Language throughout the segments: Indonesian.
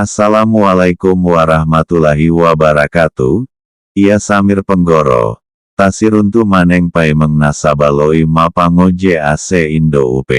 Assalamualaikum warahmatullahi wabarakatuh. Ia Samir Penggoro. Tasiruntu maneng paimeng nasabaloi mapangoje AC Indo UP.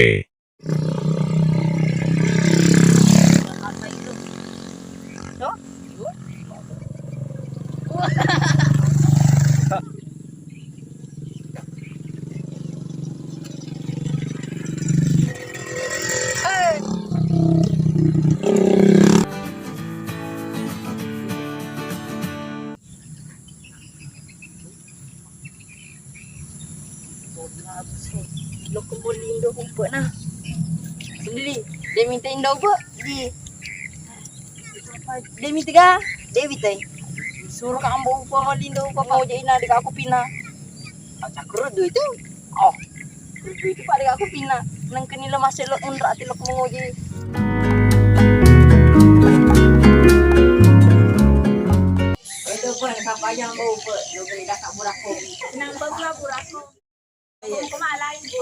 Loko boleh Indo kumpul nah. Sendiri. Dia minta Indo apa? Dia minta ga? Dia minta. Suruh ka ambo upa mo Indo upa mo ina di aku pina. Acak rudu itu. Oh. Rudu itu pada aku pina. Nang kanila maselo unra ti lok mo ngoje. Itu pun sampai yang bau pe. Lo beli dak burako. Nang bagla burako.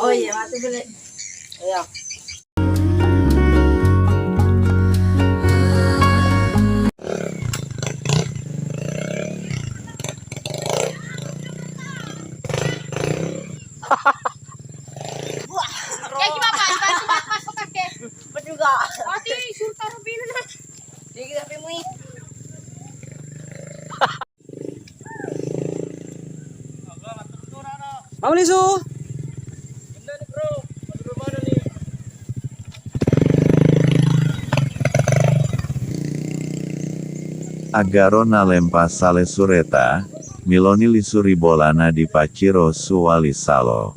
Oh iya, mati beli. Iya. Kayak gimana? Masuk kaki. Betul juga. Mati surta rubin na. Di kita pemui. Mau nih Su? Agaro nalempa sale sureta, miloni lisuri bolana di paciro suwali salo.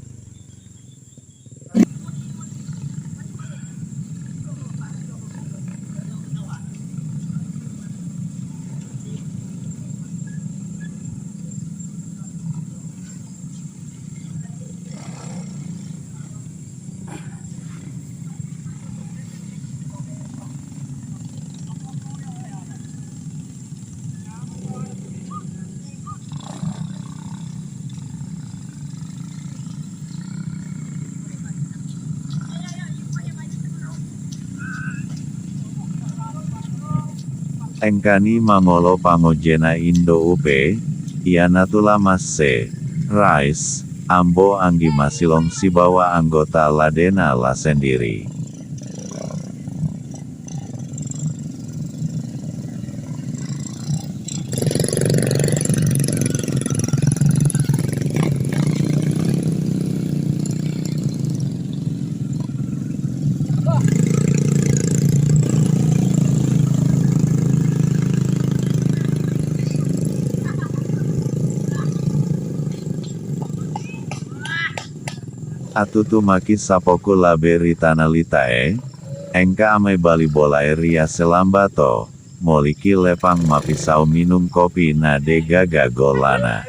Engkani mangolo pangojena Indo UP, ianatula masse, Rais, ambo anggi masilong sibawa anggota ladena la sendiri. Atutu maki sapoku laberi tanalitae, engka amai bali bolae ria selambato, moliki lepang mapisau minum kopi na de gaga golana.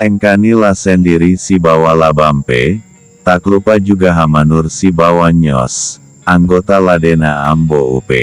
Engkani la sendiri si bawa labampe, tak lupa juga Hamanur si bawa nyos, anggota ladena ambo UP.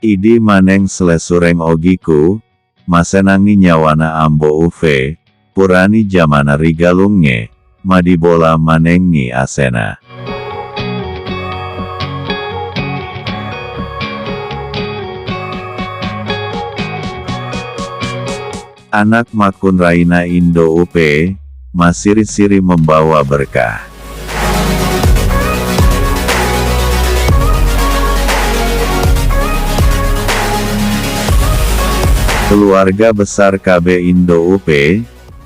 Idi maneng slesureng ogiku, masenangi nyawana ambo uve, purani jamana rigalungne, madibola manengi asena. Anak makun raina Indo upe, masiri-siri membawa berkah. Keluarga besar KB Indo UP,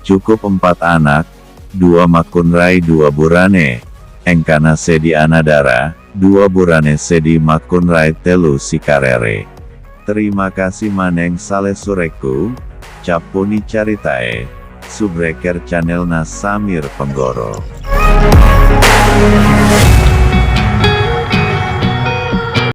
cukup 4 anak, 2 makunrai 2 burane, engkana sedi anadara, 2 burane sedi makunrai telu sikarere. Terima kasih maneng sale sureku, capuni caritae, subreker channelna Samir Penggoro.